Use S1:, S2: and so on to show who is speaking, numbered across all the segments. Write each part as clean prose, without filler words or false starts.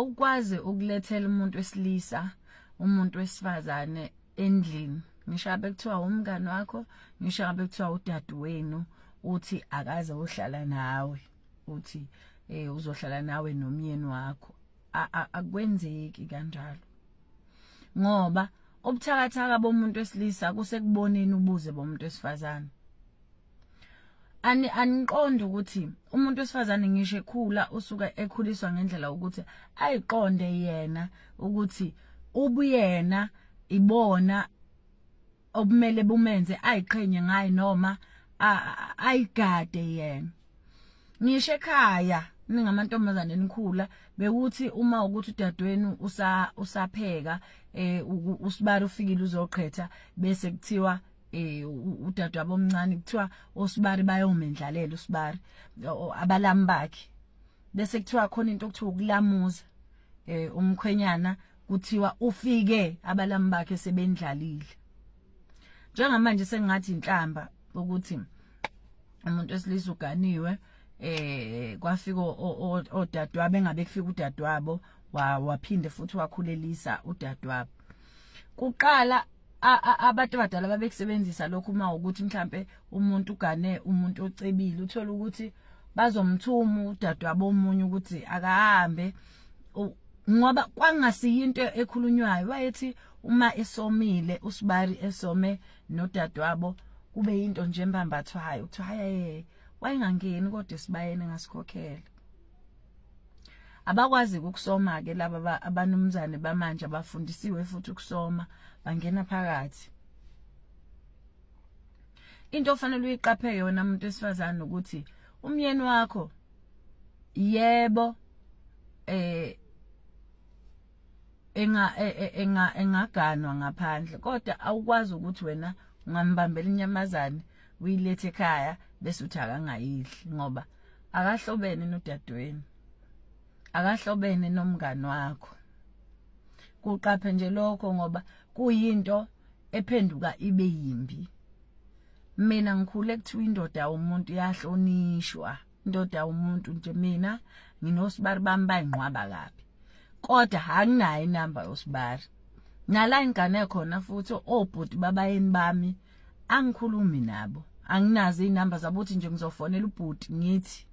S1: awukwazi ukulethela umuntu wesilisa umuntu wesifazane endlini. Ngisho ngabe kuthiwa umngane wakho, ngisho ngabe kuthiwa udadewenu, uthi akaze uhlala nawe, uthi uzohlala nawe nomyeni wakho. Akwenzeki kanjalo. Ngoba ubuthakathaka bomuntu wesilisa kusekuboneni ubuze bomuntu wesifazane. Aniqonda ukuthi umuntu wesifazane ngisho ekhula usuka ekhuliswa ngendlela ukuthi ayiqonde yena ukuthi ubuyena ibona obumele bumenze ayiqhenye ngaye noma ayigade yena. Ngisho ekhaya ningamantombazane nikhula bekuthi uma ukuthi udadewenu usapheka usibari ufikile uzoqhetha bese kuthiwa udadewabo omncane kuthiwa osibari bayomendlalela usibari abalami bakhe, bese kuthiwa khona into okuthiwa ukulamuza umkhwenyana kuthiwa ufike abalami bakhe sebendlalile. Njengamanje sengathi inhlamba ukuthi umuntu wesilisa uganiwe kwafika odadewabo engabe kufika udadewabo waphinde futhi wakhulelisa udadewabo. Kuqala abantu abadala babekusebenzisa lokhu uma ukuthi mhlambe umuntu ugane umuntu ocebile uthola ukuthi bazomthuma udadewabo omunye ukuthi akahambe ngoba kwangasiyinto ekhulunywayo. Wayethi uma esomile usibari esome nodadewabo kube into nje embambathwayo ukuthi haye wayengangeni kodwa sibayene ngasikhokhela. Abakwazi ukusoma ke laba abanumzane bamanje abafundisiwe futhi ukusoma bangena phakathi. Into ofanele uyiqaphele yona umuntu wesifazane ukuthi umyeni wakho yebo engaganwa ngaphandle kodwa awukwazi ukuthi wena ungambambela inyamazane uyilethe ekhaya bese uthi akangayidli ngoba akahlobene nodadewenu, akahlobene nomngane wakho. Kuqaphe nje lokho ngoba kuyinto ephenduka ibe yimbi. Mina ngikhule kuthiwa indoda umuntu yahlonishwa, indoda umuntu nje mina nginosibari bami bayinqwaba kabi kodwa anginayo inamba yosibari. Nala ingane khona futhi obhuti babayeni bami angikhulumi nabo, anginazi inamba zabo uthi nje ngizofonela ubhuti ngithi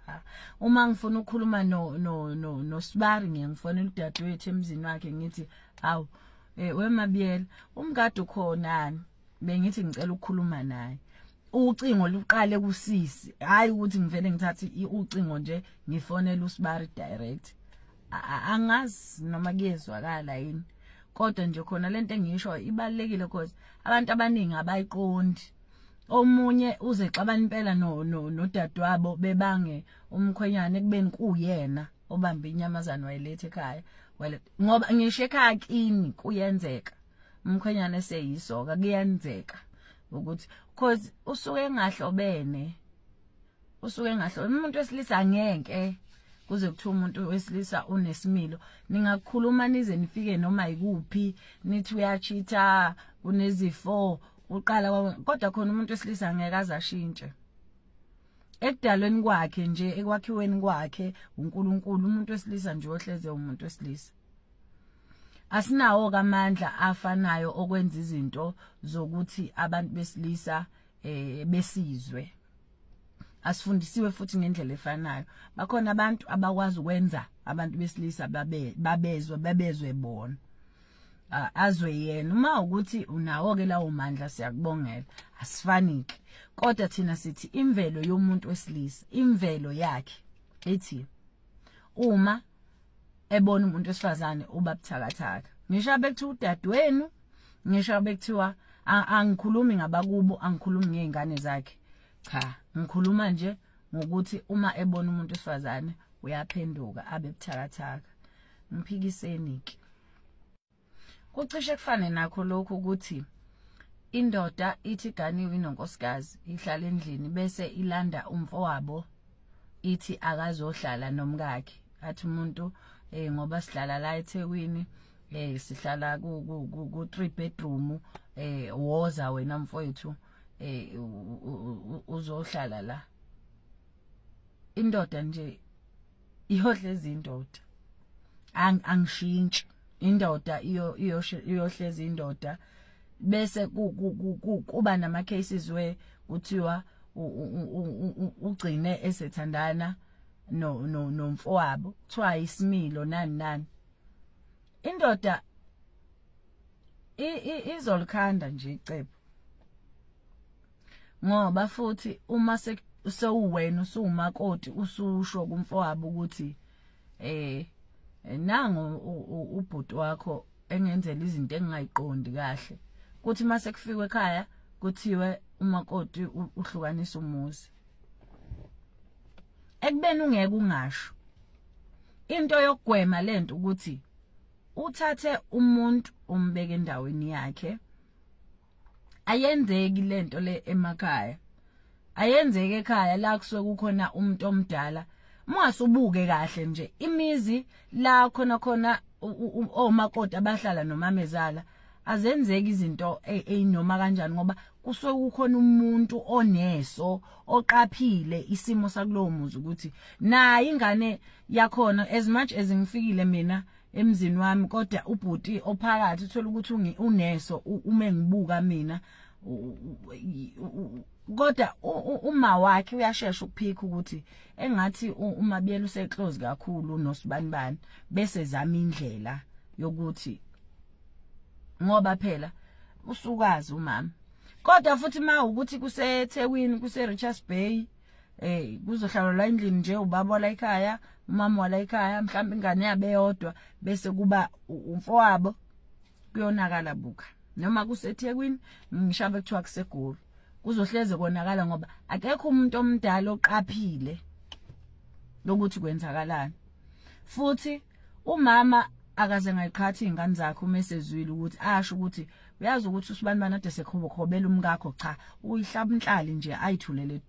S1: cha. Uma ngifuna ukukhuluma nosibari ngiyafonela udadewethu emzini wakhe ngithi awu weMabiyela umgadi ukhonani bengithi ngicela ukukhuluma naye. Ucingo luqale kusisi, hayi ukuthi ngivele ngithathe ucingo nje ngifonela usibari direct. Angazi noma kuyezwakala yini kodwa nje khona lento engisho ibalekile because abantu abaningi abayiqondi. Omunye uzexabana impela nodadewabo bebange umkhwenyane kubeni kuyena obamba inyamazane wayilethe ekhaya. Ngoba ngisho ekhaya kini kuyenzeka umkhwenyane seyisoka kuyenzeka ukuthi because usuke engahlobene, umuntu wesilisa angeke kuze kuthiwa umuntu wesilisa unesimilo ningakhuluma nize nifike noma yikuphi nithi uyachitha unezifo uqala kodwa khona umuntu wesilisa angeke azashintshe. Ekudalweni kwakhe nje ekwakhiweni kwakhe uNkulunkulu umuntu wesilisa nje ohleze umuntu wesilisa. Asinawo amandla afanayo okwenza izinto zokuthi abantu besilisa besizwe. Asifundisiwe futhi ngendlela efanayo. Bakhona abantu abakwazi ukwenza abantu besilisa babezwe bona. Azwe yena uma ukuthi unawo ke lawo mandla siyakubongela asifaniki kodwa thina sithi imvelo yomuntu wesilisa, imvelo yakhe ethi uma ebona umuntu wesifazane uba buthakathaka. Ngisho bekuthiwa udadewenu, ngisho bekuthiwa angikhulumi ngabakubo, angikhulumi ngezingane zakhe. Cha, ngikhuluma nje ngokuthi uma ebona umuntu wesifazane uyaphenduka abe buthakathaka. Ngiphikiseni ke. Kucishe kufane nakho lokho ukuthi indoda ithi ganiwe inonkosikazi ihlala endlini bese ilanda umfowabo ithi akazohlala nomkakhe. Athi umuntu ngoba sihlala la eThekwini sihlala ku 3 bedroom woza wena mfowethu uzohlala la. Indoda nje ihodleza indoda. angishintshi indoda iyohleza indoda bese kuba nama cases we kuthiwa ugcine esethandana nomfowabo kuthiwa isimilo nani indoda izolikhanda nje icebo ngoba futhi uma sewuwena usumakoti ususho kumfowabo ukuthi nango ubhuti wakho engenzela izinto engingayiqondi kahle kuthi mase kufikwe ekhaya kuthiwe umakoti uhlukanisa umuzi ekubeni ungeke ungasho into yokugwema lento ukuthi uthathe umuntu umbeke endaweni yakhe ayenzeki lento le emakhaya ayenzeke ekhaya la kusuke kukhona umuntu omdala mungasubuke kahle nje imizi la khona omakoti abahlala nomamezala azenzeki izinto einoma kanjani ngoba kusuke kukhona umuntu oneso oqaphile isimo sakulowo muzi ukuthi nayi ingane yakhona as much as ngifikile mina emzini wami kodwa ubhuti ophakathi uthola ukuthi uneso uma ngibuka mina kodwa uma wakhe uyashesha ukuphika ukuthi engathi umabiyela useclose kakhulu nosibanibani bese zama indlela yokuthi ngoba phela usukazi umama kodwa futhi ma ukuthi kuseThekwini kuse Richards Bay kuzohlala la endlini nje ubaba la ekhaya umama wala ekhaya mhlawumbe ingane yabe yodwa bese kuba umfowabo kuyonakala buka noma kuseThekwini ngishabe kuthiwa kuseGoli kuzohleze konakala ngoba akekho umuntu omdala oqaphile lokuthi kwenzakalani futhi umama akaze ngayiqhathi izingane zakhe uma esezwile ukuthi asho ukuthi uyazi ukuthi usibanibani ade sekhobokhobela umkakho cha uyihlaba inhlali nje ayithulele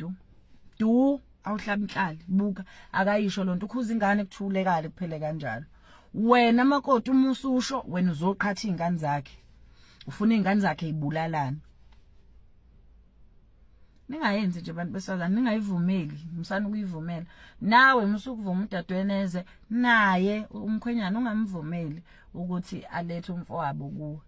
S1: du awuhlaba inhlali buka akayisho lonto ukhuza ingane kuthulekale kuphele kanjalo wena makoti uma ususho wena uzoqhatha izingane zakhe ufuna izingane zakhe ibulalana ningayenzi nje abantu besifazane ningayivumeli msana ukuyivumela nawe musukuvuma udadweneze naye umkhwenyana ungamvumeli ukuthi alethe umfowabo kuwe